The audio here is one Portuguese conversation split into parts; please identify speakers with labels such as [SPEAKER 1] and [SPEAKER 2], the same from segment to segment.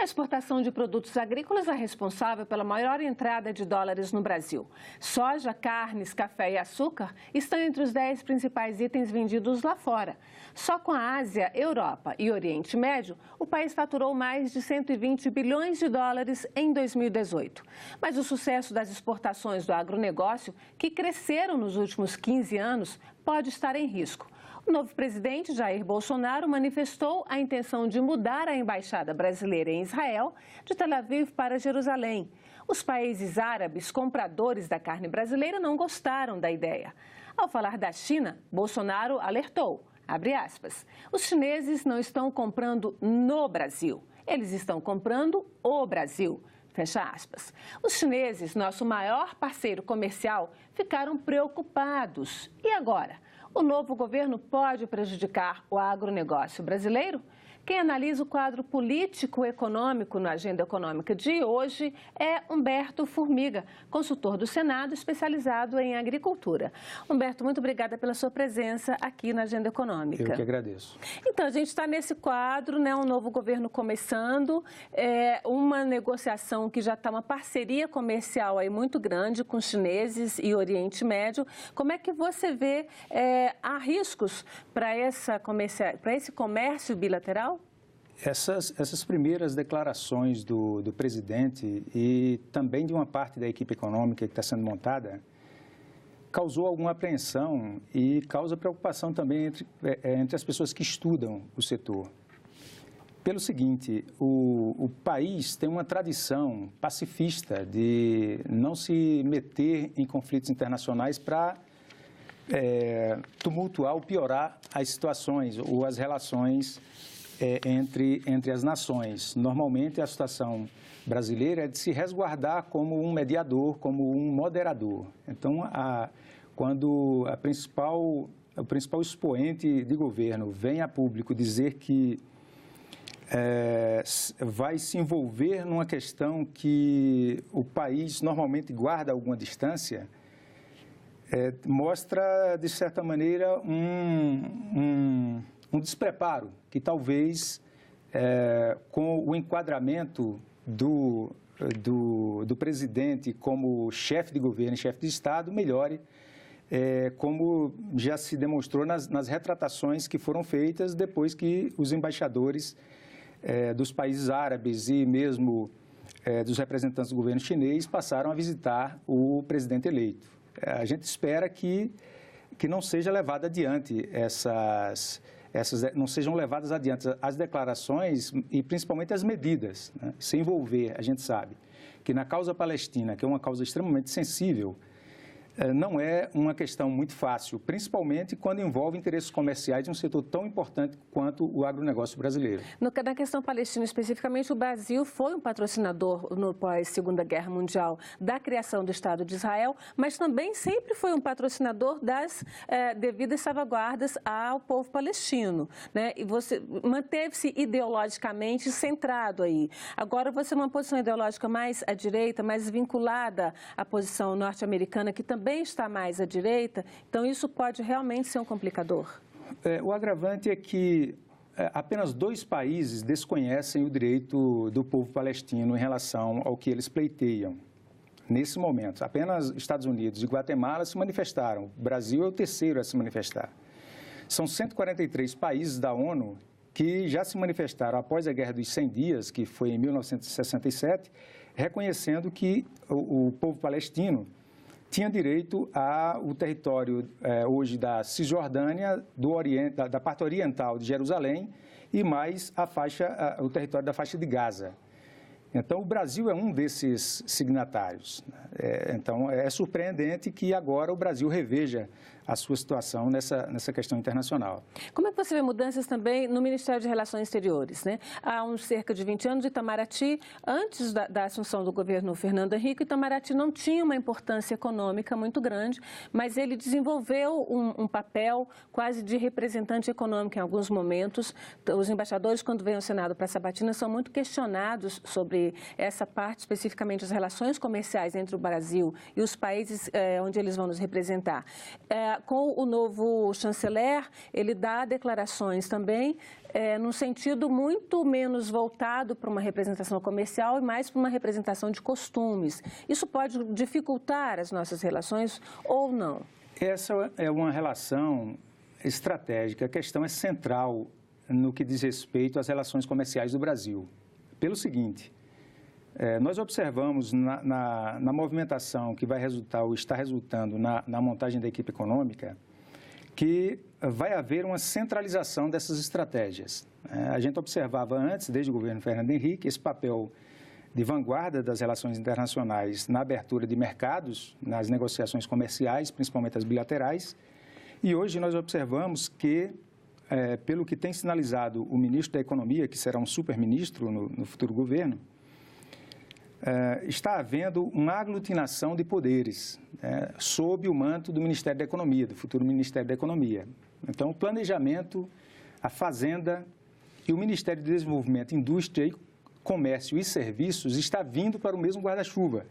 [SPEAKER 1] A exportação de produtos agrícolas é responsável pela maior entrada de dólares no Brasil. Soja, carnes, café e açúcar estão entre os 10 principais itens vendidos lá fora. Só com a Ásia, Europa e Oriente Médio, o país faturou mais de 120 bilhões de dólares em 2018. Mas o sucesso das exportações do agronegócio, que cresceram nos últimos 15 anos, pode estar em risco. O novo presidente, Jair Bolsonaro, manifestou a intenção de mudar a embaixada brasileira em Israel de Tel Aviv para Jerusalém. Os países árabes compradores da carne brasileira não gostaram da ideia. Ao falar da China, Bolsonaro alertou, abre aspas, os chineses não estão comprando no Brasil, eles estão comprando o Brasil. Fecha aspas. Os chineses, nosso maior parceiro comercial, ficaram preocupados. E agora? O novo governo pode prejudicar o agronegócio brasileiro? Quem analisa o quadro político-econômico na agenda econômica de hoje é Humberto Formiga, consultor do Senado especializado em agricultura. Humberto, muito obrigada pela sua presença aqui na agenda econômica.
[SPEAKER 2] Eu que agradeço.
[SPEAKER 1] Então, a gente está nesse quadro, né, um novo governo começando, uma negociação que já está uma parceria comercial aí muito grande com os chineses e Oriente Médio. Como é que você vê, há riscos para esse comércio bilateral?
[SPEAKER 2] Essas primeiras declarações do presidente e também de uma parte da equipe econômica que está sendo montada causou alguma apreensão e causa preocupação também entre as pessoas que estudam o setor. Pelo seguinte, o país tem uma tradição pacifista de não se meter em conflitos internacionais para tumultuar ou piorar as situações ou as relações entre as nações. Normalmente, a situação brasileira é de se resguardar como um mediador, como um moderador. Então, quando o principal expoente de governo vem a público dizer que vai se envolver numa questão que o país normalmente guarda alguma distância, mostra, de certa maneira, um despreparo que talvez, com o enquadramento do presidente como chefe de governo e chefe de Estado, melhore, como já se demonstrou nas retratações que foram feitas depois que os embaixadores dos países árabes e mesmo dos representantes do governo chinês passaram a visitar o presidente eleito. A gente espera que não seja levado adiante não sejam levadas adiante as declarações e principalmente as medidas, né? Se envolver, a gente sabe que na causa palestina, que é uma causa extremamente sensível, não é uma questão muito fácil, principalmente quando envolve interesses comerciais de um setor tão importante quanto o agronegócio brasileiro.
[SPEAKER 1] Na questão palestina especificamente, o Brasil foi um patrocinador no pós-Segunda Guerra Mundial da criação do Estado de Israel, mas também sempre foi um patrocinador das devidas salvaguardas ao povo palestino, né? E você manteve-se ideologicamente centrado aí. Agora você numa posição ideológica mais à direita, mais vinculada à posição norte-americana, que também está mais à direita, então isso pode realmente ser um complicador?
[SPEAKER 2] O agravante é que apenas 2 países desconhecem o direito do povo palestino em relação ao que eles pleiteiam. Nesse momento, apenas Estados Unidos e Guatemala se manifestaram. O Brasil é o terceiro a se manifestar. São 143 países da ONU que já se manifestaram após a Guerra dos 100 Dias, que foi em 1967, reconhecendo que o povo palestino tinha direito ao território hoje da Cisjordânia, da parte oriental de Jerusalém e mais o território da faixa de Gaza. Então, o Brasil é um desses signatários. Então, é surpreendente que agora o Brasil reveja a sua situação nessa questão internacional.
[SPEAKER 1] Como é que você vê mudanças também no Ministério de Relações Exteriores, né? Há uns cerca de 20 anos, Itamaraty, antes da assunção do governo Fernando Henrique, Itamaraty não tinha uma importância econômica muito grande, mas ele desenvolveu um papel quase de representante econômico em alguns momentos. Os embaixadores, quando vêm ao Senado para Sabatina, são muito questionados sobre essa parte, especificamente as relações comerciais entre o Brasil e os países onde eles vão nos representar. com o novo chanceler, ele dá declarações também num sentido muito menos voltado para uma representação comercial e mais para uma representação de costumes. Isso pode dificultar as nossas relações ou não?
[SPEAKER 2] Essa é uma relação estratégica. A questão é central no que diz respeito às relações comerciais do Brasil. Pelo seguinte, nós observamos na movimentação que vai resultar ou está resultando na montagem da equipe econômica que vai haver uma centralização dessas estratégias. A gente observava antes, desde o governo Fernando Henrique, esse papel de vanguarda das relações internacionais na abertura de mercados, nas negociações comerciais, principalmente as bilaterais, e hoje nós observamos que, pelo que tem sinalizado o ministro da Economia, que será um superministro no futuro governo, está havendo uma aglutinação de poderes sob o manto do Ministério da Economia, do futuro Ministério da Economia. Então, o planejamento, a Fazenda e o Ministério de Desenvolvimento, Indústria, Comércio e Serviços está vindo para o mesmo guarda-chuva.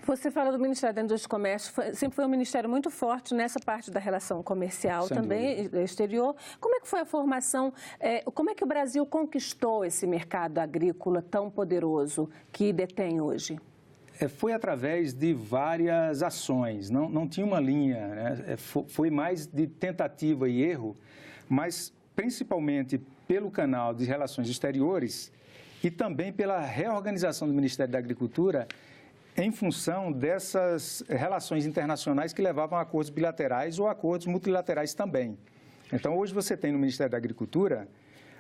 [SPEAKER 1] Você fala do Ministério da Indústria e Comércio, sempre foi um ministério muito forte nessa parte da relação comercial também, exterior. Como é que foi a formação, como é que o Brasil conquistou esse mercado agrícola tão poderoso que detém hoje?
[SPEAKER 2] Foi através de várias ações, não tinha uma linha, né? Foi mais de tentativa e erro, mas principalmente pelo canal de relações exteriores e também pela reorganização do Ministério da Agricultura em função dessas relações internacionais que levavam a acordos bilaterais ou acordos multilaterais também. Então, hoje você tem no Ministério da Agricultura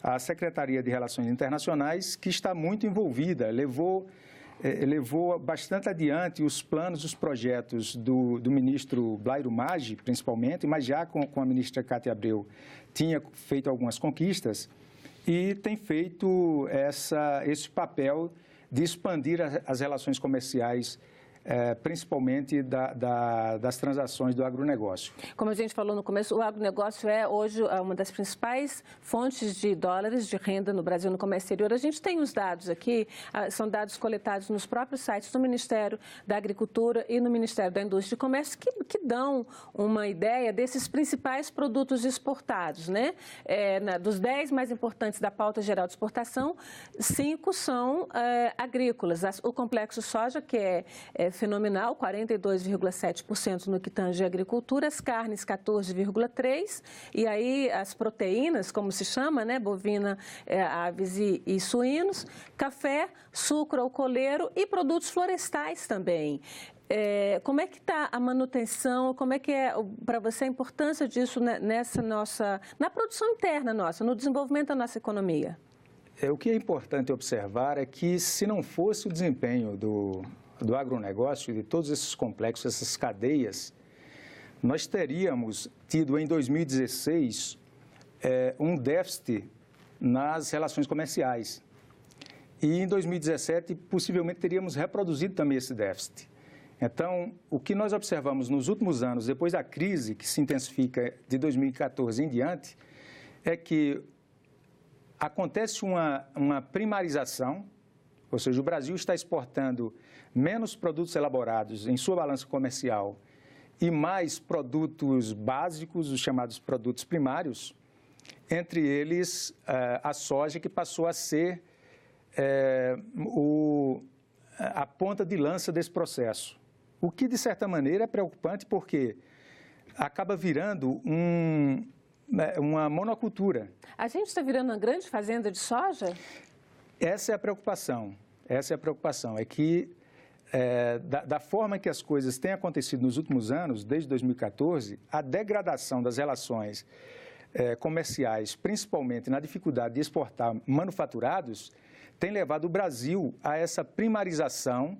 [SPEAKER 2] a Secretaria de Relações Internacionais, que está muito envolvida, levou bastante adiante os planos, os projetos do ministro Blairo Maggi, principalmente, mas já com a ministra Cátia Abreu tinha feito algumas conquistas e tem feito esse papel de expandir as relações comerciais, principalmente das transações do agronegócio.
[SPEAKER 1] Como a gente falou no começo, o agronegócio é hoje uma das principais fontes de dólares de renda no Brasil no comércio exterior. A gente tem os dados aqui, são dados coletados nos próprios sites do Ministério da Agricultura e no Ministério da Indústria e Comércio que dão uma ideia desses principais produtos exportados, né? Dos 10 mais importantes da pauta geral de exportação, 5 são agrícolas. O complexo soja, que é fenomenal, 42,7% no que tange à agricultura, as carnes 14,3%, e aí as proteínas, como se chama, né, bovina, aves e suínos, café, sucro alcooleiro e produtos florestais também. Como é que está a manutenção, como é que é para você a importância disso na produção interna nossa, no desenvolvimento da nossa economia?
[SPEAKER 2] O que é importante observar é que se não fosse o desempenho do agronegócio, de todos esses complexos, essas cadeias, nós teríamos tido em 2016 um déficit nas relações comerciais. E em 2017, possivelmente, teríamos reproduzido também esse déficit. Então, o que nós observamos nos últimos anos, depois da crise que se intensifica de 2014 em diante, é que acontece uma primarização, ou seja, o Brasil está exportando menos produtos elaborados em sua balança comercial e mais produtos básicos, os chamados produtos primários, entre eles a soja, que passou a ser a ponta de lança desse processo. O que, de certa maneira, é preocupante porque acaba virando uma monocultura.
[SPEAKER 1] A gente está virando uma grande fazenda de soja?
[SPEAKER 2] Essa é a preocupação. É que, da forma que as coisas têm acontecido nos últimos anos, desde 2014, a degradação das relações comerciais, principalmente na dificuldade de exportar manufaturados, tem levado o Brasil a essa primarização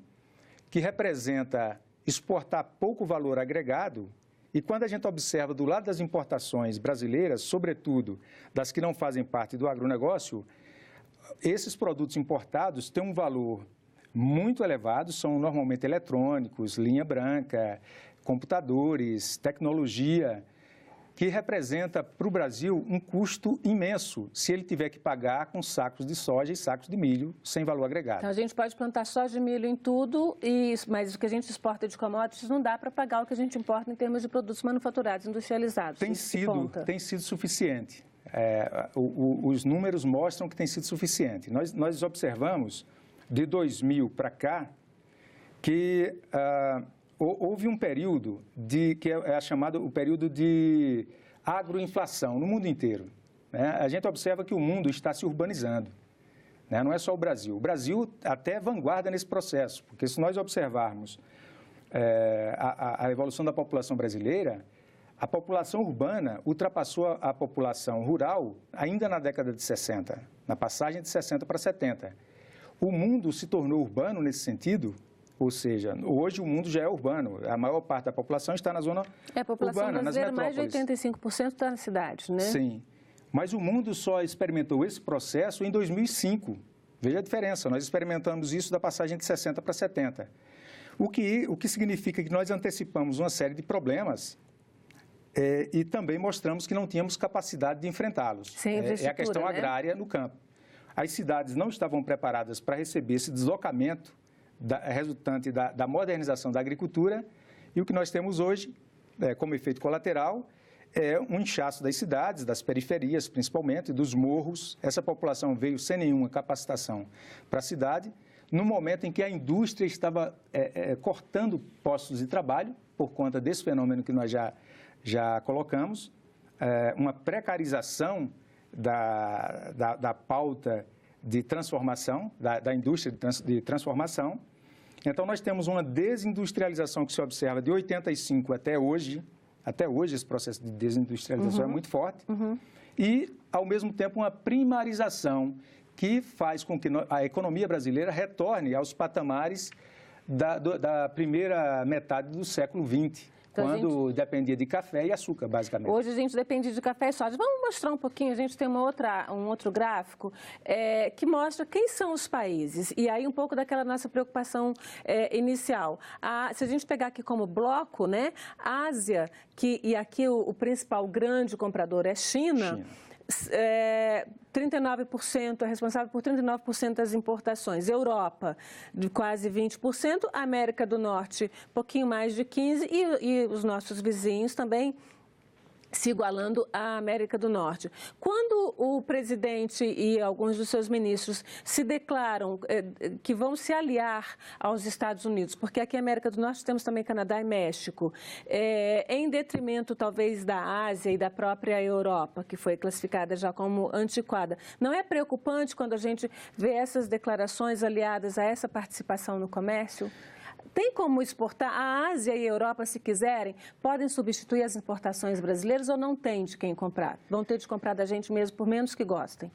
[SPEAKER 2] que representa exportar pouco valor agregado. E quando a gente observa do lado das importações brasileiras, sobretudo das que não fazem parte do agronegócio, esses produtos importados têm um valor muito elevado, são normalmente eletrônicos, linha branca, computadores, tecnologia, que representa para o Brasil um custo imenso se ele tiver que pagar com sacos de soja e sacos de milho sem valor agregado.
[SPEAKER 1] Então, a gente pode plantar soja e milho em tudo, mas o que a gente exporta de commodities não dá para pagar o que a gente importa em termos de produtos manufaturados, industrializados.
[SPEAKER 2] Tem sido suficiente. Os números mostram que tem sido suficiente. Nós observamos, de 2000 para cá, que houve um período que é chamado o período de agroinflação no mundo inteiro. Né? A gente observa que o mundo está se urbanizando, né? Não é só o Brasil. O Brasil até é vanguarda nesse processo, porque se nós observarmos a evolução da população brasileira, a população urbana ultrapassou a população rural ainda na década de 60, na passagem de 60 para 70. O mundo se tornou urbano nesse sentido. Ou seja, hoje o mundo já é urbano, a maior parte da população está na zona urbana,
[SPEAKER 1] a população brasileira, mais de 85% está nas cidades, né?
[SPEAKER 2] Sim, mas o mundo só experimentou esse processo em 2005. Veja a diferença, nós experimentamos isso da passagem de 60 para 70. O que significa que nós antecipamos uma série de problemas e também mostramos que não tínhamos capacidade de enfrentá-los. É a questão agrária no campo. As cidades não estavam preparadas para receber esse deslocamento resultante da modernização da agricultura, e o que nós temos hoje, como efeito colateral, é um inchaço das cidades, das periferias principalmente, dos morros. Essa população veio sem nenhuma capacitação para a cidade, no momento em que a indústria estava cortando postos de trabalho, por conta desse fenômeno que nós já colocamos, uma precarização da pauta de transformação, da indústria de transformação. Então, nós temos uma desindustrialização que se observa de 85 até hoje esse processo de desindustrialização é muito forte, e, ao mesmo tempo, uma primarização que faz com que a economia brasileira retorne aos patamares da primeira metade do século XX. Então, quando dependia de café e açúcar, basicamente.
[SPEAKER 1] Hoje a gente depende de café e soja. Vamos mostrar um pouquinho, a gente tem um outro gráfico que mostra quem são os países. E aí um pouco daquela nossa preocupação inicial. Se a gente pegar aqui como bloco, né, Ásia, e aqui o principal grande comprador é China. 39% é responsável por 39% das importações. Europa, de quase 20%. América do Norte, pouquinho mais de 15%. E os nossos vizinhos também se igualando à América do Norte. Quando o presidente e alguns dos seus ministros se declaram que vão se aliar aos Estados Unidos, porque aqui na América do Norte temos também Canadá e México, em detrimento talvez da Ásia e da própria Europa, que foi classificada já como antiquada, não é preocupante quando a gente vê essas declarações aliadas a essa participação no comércio? Tem como exportar? A Ásia e a Europa, se quiserem, podem substituir as importações brasileiras ou não tem de quem comprar? Vão ter de comprar da gente mesmo, por menos que gostem?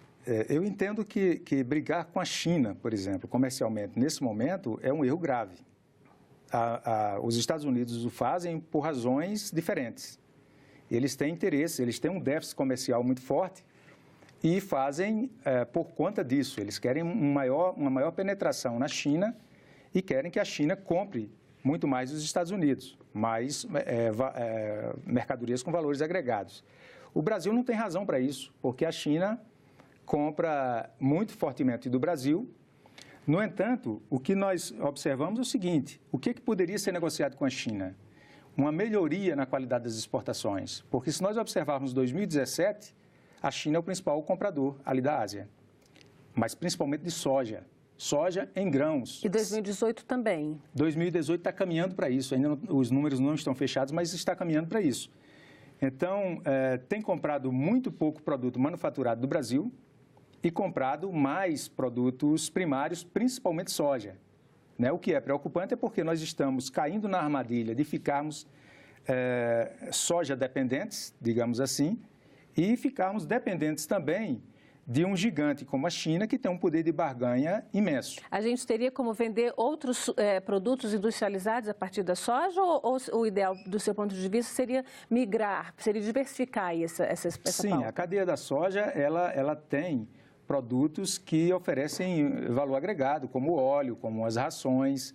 [SPEAKER 2] Eu entendo que brigar com a China, por exemplo, comercialmente, nesse momento, é um erro grave. Os Estados Unidos o fazem por razões diferentes. Eles têm interesse, eles têm um déficit comercial muito forte e fazem por conta disso. Eles querem uma maior penetração na China e querem que a China compre muito mais dos Estados Unidos, mais mercadorias com valores agregados. O Brasil não tem razão para isso, porque a China compra muito fortemente do Brasil. No entanto, o que nós observamos é o seguinte: o que poderia ser negociado com a China? Uma melhoria na qualidade das exportações, porque se nós observarmos 2017, a China é o principal comprador ali da Ásia, mas principalmente de soja em grãos.
[SPEAKER 1] E 2018 também.
[SPEAKER 2] 2018 está caminhando para isso, ainda os números não estão fechados, mas está caminhando para isso. Então, tem comprado muito pouco produto manufaturado do Brasil e comprado mais produtos primários, principalmente soja. O que é preocupante é porque nós estamos caindo na armadilha de ficarmos soja dependentes, digamos assim, e ficarmos dependentes também de um gigante como a China, que tem um poder de barganha imenso.
[SPEAKER 1] A gente teria como vender outros produtos industrializados a partir da soja, ou o ideal, do seu ponto de vista, seria migrar, seria diversificar essa
[SPEAKER 2] Sim,
[SPEAKER 1] pauta?
[SPEAKER 2] a cadeia da soja, ela tem produtos que oferecem valor agregado, como o óleo, como as rações,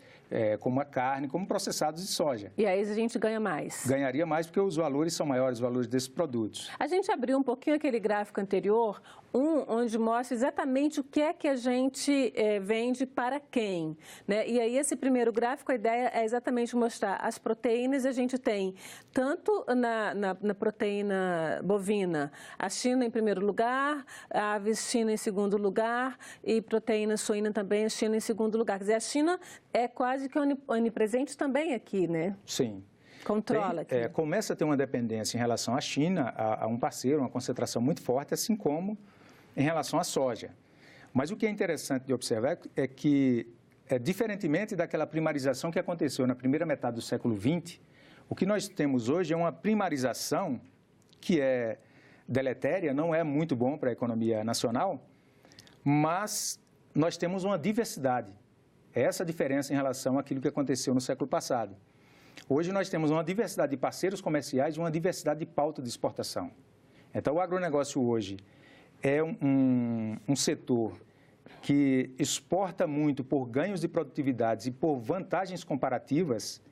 [SPEAKER 2] como a carne, como processados de soja.
[SPEAKER 1] E aí a gente ganha mais?
[SPEAKER 2] Ganharia mais porque os valores são maiores, os valores desses produtos.
[SPEAKER 1] A gente abriu um pouquinho aquele gráfico anterior, onde mostra exatamente o que é que a gente vende para quem, né? E aí esse primeiro gráfico, a ideia é exatamente mostrar as proteínas. A gente tem tanto na proteína bovina, a China em primeiro lugar, a aves China em segundo lugar e proteína suína também, a China em segundo lugar. Quer dizer, a China é quase que onipresente também aqui, né?
[SPEAKER 2] Sim.
[SPEAKER 1] Controla aqui.
[SPEAKER 2] Começa a ter uma dependência em relação à China, a um parceiro, uma concentração muito forte, assim como em relação à soja. Mas o que é interessante de observar é que, diferentemente daquela primarização que aconteceu na primeira metade do século XX, o que nós temos hoje é uma primarização que é deletéria, não é muito bom para a economia nacional, mas nós temos uma diversidade. É essa a diferença em relação àquilo que aconteceu no século passado. Hoje nós temos uma diversidade de parceiros comerciais e uma diversidade de pauta de exportação. Então, o agronegócio hoje é um setor que exporta muito por ganhos de produtividade e por vantagens comparativas,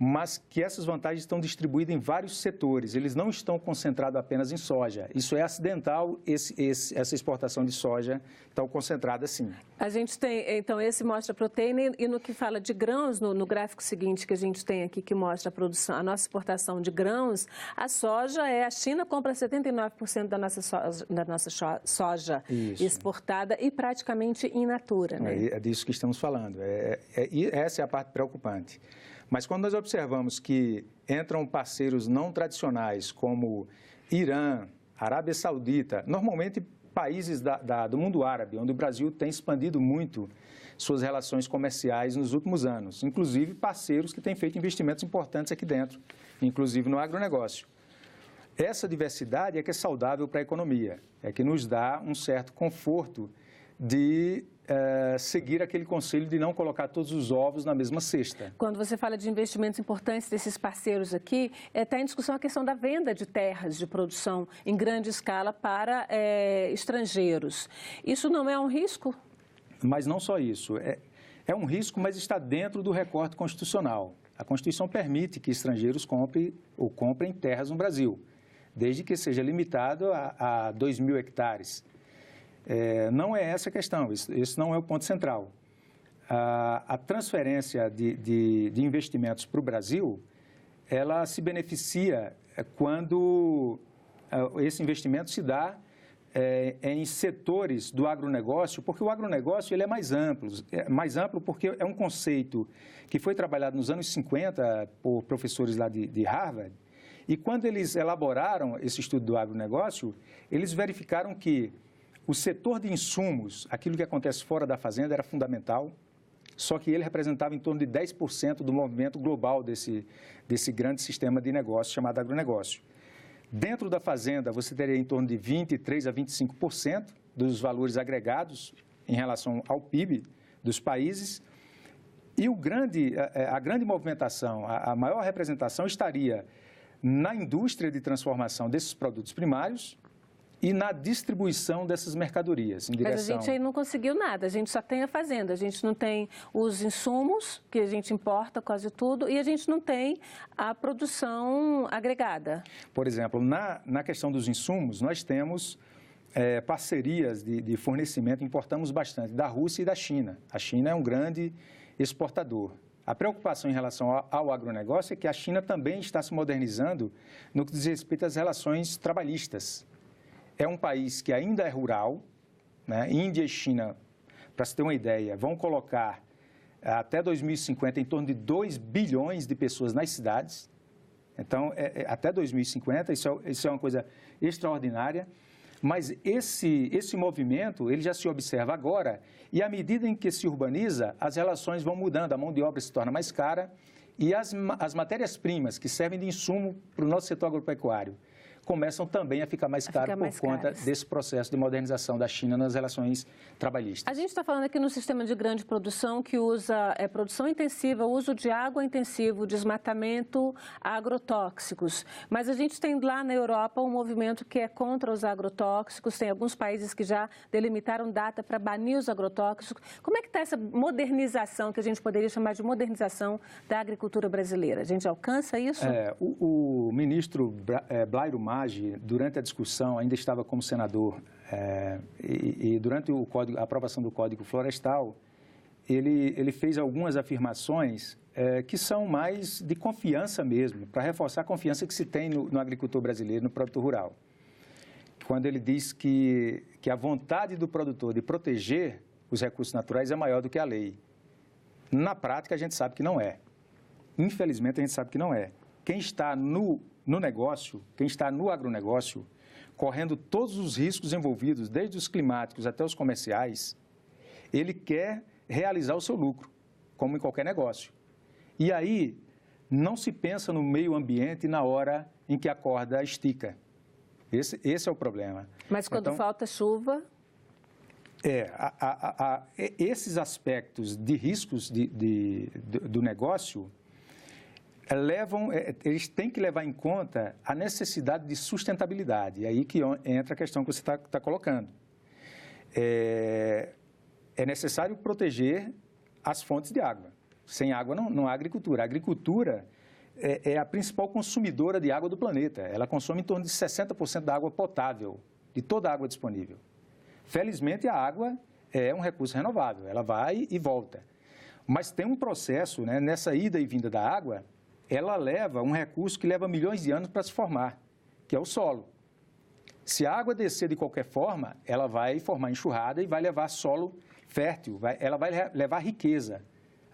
[SPEAKER 2] mas que essas vantagens estão distribuídas em vários setores, eles não estão concentrados apenas em soja. Isso é acidental, essa exportação de soja está concentrada assim.
[SPEAKER 1] A gente tem, então, esse mostra a proteína e no que fala de grãos, no gráfico seguinte que a gente tem aqui, que mostra a produção, a nossa exportação de grãos, a soja, a China compra 79% da nossa soja
[SPEAKER 2] Isso.
[SPEAKER 1] exportada e praticamente in natura, né?
[SPEAKER 2] É disso que estamos falando, essa é a parte preocupante. Mas quando nós observamos que entram parceiros não tradicionais, como Irã, Arábia Saudita, normalmente países do mundo árabe, onde o Brasil tem expandido muito suas relações comerciais nos últimos anos, inclusive parceiros que têm feito investimentos importantes aqui dentro, inclusive no agronegócio. Essa diversidade é que é saudável para a economia, é que nos dá um certo conforto de seguir aquele conselho de não colocar todos os ovos na mesma cesta.
[SPEAKER 1] Quando você fala de investimentos importantes desses parceiros aqui, está em discussão a questão da venda de terras de produção em grande escala para estrangeiros. Isso não é um risco?
[SPEAKER 2] Mas não só isso. É um risco, mas está dentro do recorte constitucional. A Constituição permite que estrangeiros comprem terras no Brasil, desde que seja limitado a 2.000 hectares. Não é essa a questão, esse não é o ponto central. A transferência de investimentos para o Brasil, ela se beneficia quando esse investimento se dá em setores do agronegócio, porque o agronegócio ele é mais amplo porque é um conceito que foi trabalhado nos anos 50 por professores lá de Harvard, e quando eles elaboraram esse estudo do agronegócio, eles verificaram que o setor de insumos, aquilo que acontece fora da fazenda, era fundamental, só que ele representava em torno de 10% do movimento global desse grande sistema de negócio chamado agronegócio. Dentro da fazenda, você teria em torno de 23% a 25% dos valores agregados em relação ao PIB dos países, e a grande movimentação, a maior representação estaria na indústria de transformação desses produtos primários, e na distribuição dessas mercadorias em direção...
[SPEAKER 1] Mas a gente aí não conseguiu nada, a gente só tem a fazenda, a gente não tem os insumos, que a gente importa quase tudo, e a gente não tem a produção agregada.
[SPEAKER 2] Por exemplo, na questão dos insumos, nós temos parcerias de fornecimento, importamos bastante da Rússia e da China. A China é um grande exportador. A preocupação em relação ao agronegócio é que a China também está se modernizando no que diz respeito às relações trabalhistas. É um país que ainda é rural, né? Índia e China, para se ter uma ideia, vão colocar até 2050 em torno de 2 bilhões de pessoas nas cidades. Então, até 2050, isso é uma coisa extraordinária. Mas esse movimento, ele já se observa agora, e à medida em que se urbaniza, as relações vão mudando, a mão de obra se torna mais cara, e as matérias-primas que servem de insumo para o nosso setor agropecuário começam também a ficar mais caros por conta desse processo de modernização da China nas relações trabalhistas.
[SPEAKER 1] A gente está falando aqui no sistema de grande produção que usa produção intensiva, uso de água intensivo, desmatamento, agrotóxicos. Mas a gente tem lá na Europa um movimento que é contra os agrotóxicos, tem alguns países que já delimitaram data para banir os agrotóxicos. Como é que está essa modernização, que a gente poderia chamar de modernização da agricultura brasileira? A gente alcança isso?
[SPEAKER 2] O ministro Blairo Maggi, durante a discussão, ainda estava como senador, e durante a aprovação do Código Florestal, ele fez algumas afirmações que são mais de confiança mesmo, para reforçar a confiança que se tem no agricultor brasileiro, no produtor rural. Quando ele diz que a vontade do produtor de proteger os recursos naturais é maior do que a lei. Na prática, a gente sabe que não é. Infelizmente, a gente sabe que não é. Quem está no negócio, quem está no agronegócio, correndo todos os riscos envolvidos, desde os climáticos até os comerciais, ele quer realizar o seu lucro, como em qualquer negócio. E aí, não se pensa no meio ambiente na hora em que a corda estica. Esse é o problema.
[SPEAKER 1] Mas quando falta chuva...
[SPEAKER 2] Esses aspectos de riscos do negócio eles têm que levar em conta a necessidade de sustentabilidade. É aí que entra a questão que você está colocando. É necessário proteger as fontes de água. Sem água não há agricultura. A agricultura é a principal consumidora de água do planeta. Ela consome em torno de 60% da água potável, de toda a água disponível. Felizmente, a água é um recurso renovável, ela vai e volta. Mas tem um processo, né, nessa ida e vinda da água, ela leva um recurso que leva milhões de anos para se formar, que é o solo. Se a água descer de qualquer forma, ela vai formar enxurrada e vai levar solo fértil, ela vai levar riqueza.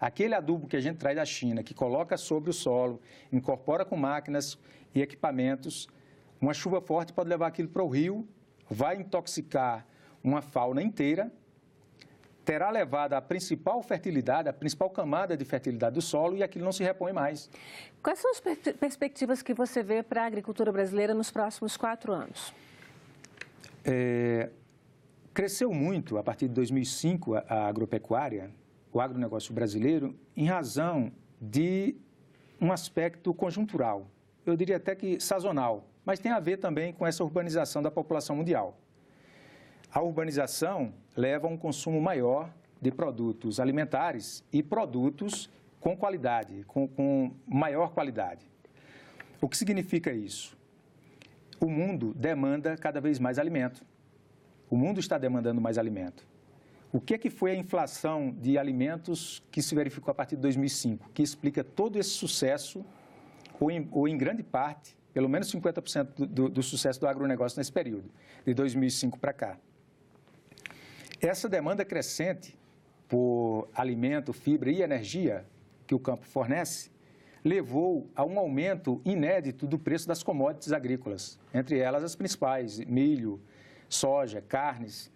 [SPEAKER 2] Aquele adubo que a gente traz da China, que coloca sobre o solo, incorpora com máquinas e equipamentos, uma chuva forte pode levar aquilo para o rio, vai intoxicar uma fauna inteira, terá levado a principal fertilidade, a principal camada de fertilidade do solo e aquilo não se repõe mais.
[SPEAKER 1] Quais são as perspectivas que você vê para a agricultura brasileira nos próximos 4 anos?
[SPEAKER 2] Cresceu muito, a partir de 2005, a agropecuária, o agronegócio brasileiro, em razão de um aspecto conjuntural, eu diria até que sazonal, mas tem a ver também com essa urbanização da população mundial. A urbanização leva a um consumo maior de produtos alimentares e produtos com qualidade, com maior qualidade. O que significa isso? O mundo demanda cada vez mais alimento. O mundo está demandando mais alimento. O que foi a inflação de alimentos que se verificou a partir de 2005, que explica todo esse sucesso, ou em grande parte, pelo menos 50% do sucesso do agronegócio nesse período, de 2005 para cá? Essa demanda crescente por alimento, fibra e energia que o campo fornece, levou a um aumento inédito do preço das commodities agrícolas, entre elas as principais, milho, soja, carnes.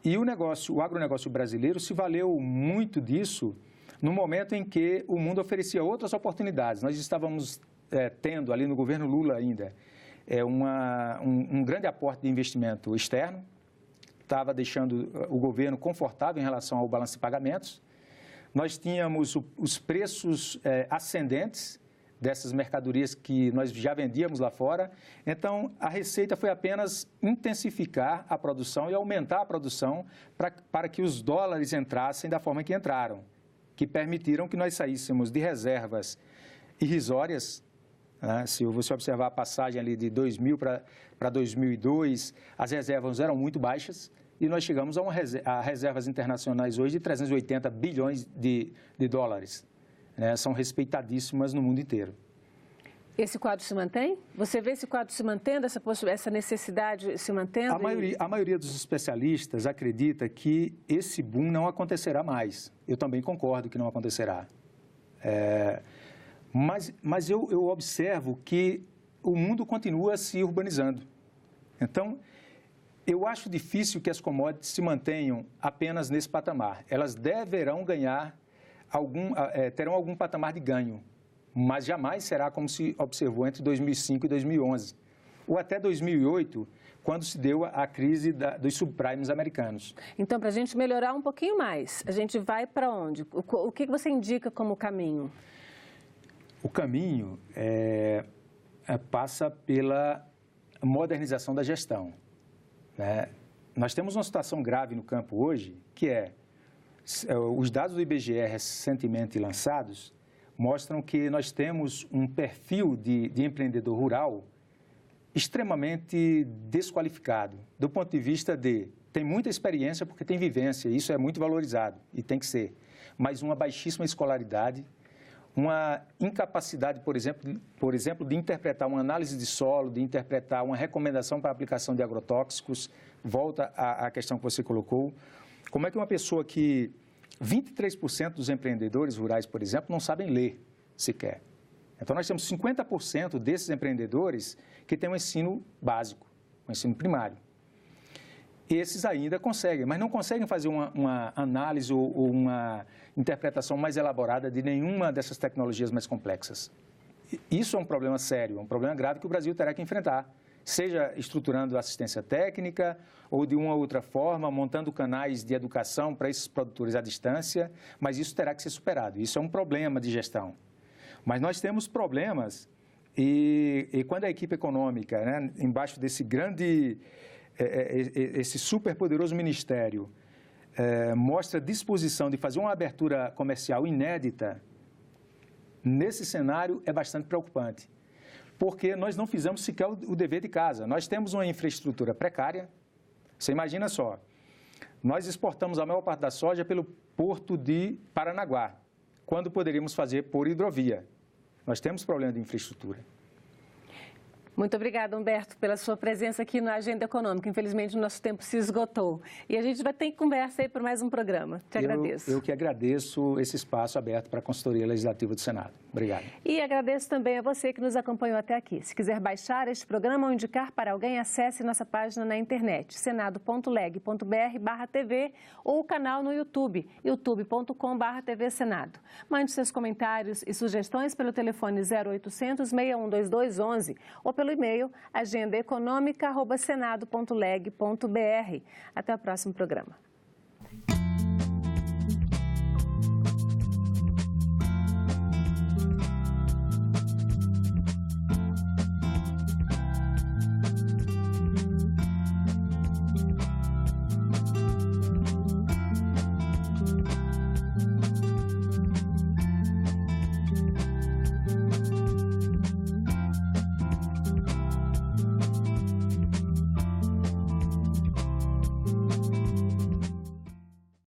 [SPEAKER 2] E o agronegócio brasileiro se valeu muito disso no momento em que o mundo oferecia outras oportunidades. Nós estávamos tendo ali no governo Lula ainda um grande aporte de investimento externo, estava deixando o governo confortável em relação ao balanço de pagamentos. Nós tínhamos os preços ascendentes dessas mercadorias que nós já vendíamos lá fora. Então, a receita foi apenas intensificar a produção e aumentar a produção para que os dólares entrassem da forma que entraram, que permitiram que nós saíssemos de reservas irrisórias. Se você observar a passagem ali de 2000 para 2002, as reservas eram muito baixas e nós chegamos a reservas internacionais hoje de 380 bilhões de dólares. São respeitadíssimas no mundo inteiro.
[SPEAKER 1] Esse quadro se mantém? Você vê esse quadro se mantendo, essa necessidade se mantendo?
[SPEAKER 2] A maioria dos especialistas acredita que esse boom não acontecerá mais. Eu também concordo que não acontecerá. Mas eu observo que o mundo continua se urbanizando. Então, eu acho difícil que as commodities se mantenham apenas nesse patamar. Elas deverão ganhar, terão algum patamar de ganho, mas jamais será como se observou entre 2005 e 2011, ou até 2008, quando se deu a crise dos subprimes americanos.
[SPEAKER 1] Então, para a gente melhorar um pouquinho mais, a gente vai para onde? O que você indica como caminho?
[SPEAKER 2] O caminho passa pela modernização da gestão, né? Nós temos uma situação grave no campo hoje, que os dados do IBGE recentemente lançados mostram que nós temos um perfil de empreendedor rural extremamente desqualificado, do ponto de vista tem muita experiência porque tem vivência, isso é muito valorizado e tem que ser, mas uma baixíssima escolaridade, uma incapacidade, por exemplo, de interpretar uma análise de solo, de interpretar uma recomendação para a aplicação de agrotóxicos, volta à questão que você colocou. Como é que uma pessoa que 23% dos empreendedores rurais, por exemplo, não sabem ler sequer? Então, nós temos 50% desses empreendedores que têm um ensino básico, um ensino primário. Esses ainda conseguem, mas não conseguem fazer uma análise ou uma interpretação mais elaborada de nenhuma dessas tecnologias mais complexas. Isso é um problema sério, é um problema grave que o Brasil terá que enfrentar, seja estruturando assistência técnica ou de uma ou outra forma, montando canais de educação para esses produtores à distância, mas isso terá que ser superado. Isso é um problema de gestão. Mas nós temos problemas e quando a equipe econômica, né, embaixo desse esse superpoderoso ministério, mostra disposição de fazer uma abertura comercial inédita, nesse cenário é bastante preocupante, porque nós não fizemos sequer o dever de casa. Nós temos uma infraestrutura precária. Você imagina só, nós exportamos a maior parte da soja pelo porto de Paranaguá, quando poderíamos fazer por hidrovia. Nós temos problema de infraestrutura.
[SPEAKER 1] Muito obrigada, Humberto, pela sua presença aqui na Agenda Econômica. Infelizmente, o nosso tempo se esgotou. E a gente vai ter conversa aí por mais um programa. Te agradeço.
[SPEAKER 2] Eu que agradeço esse espaço aberto para a Consultoria Legislativa do Senado. Obrigado.
[SPEAKER 1] E agradeço também a você que nos acompanhou até aqui. Se quiser baixar este programa ou indicar para alguém, acesse nossa página na internet, senado.leg.br/TV ou o canal no YouTube, youtube.com/TV Senado. Mande seus comentários e sugestões pelo telefone 0800 612211 ou pelo e-mail agendaeconomica@senado.leg.br. Até o próximo programa.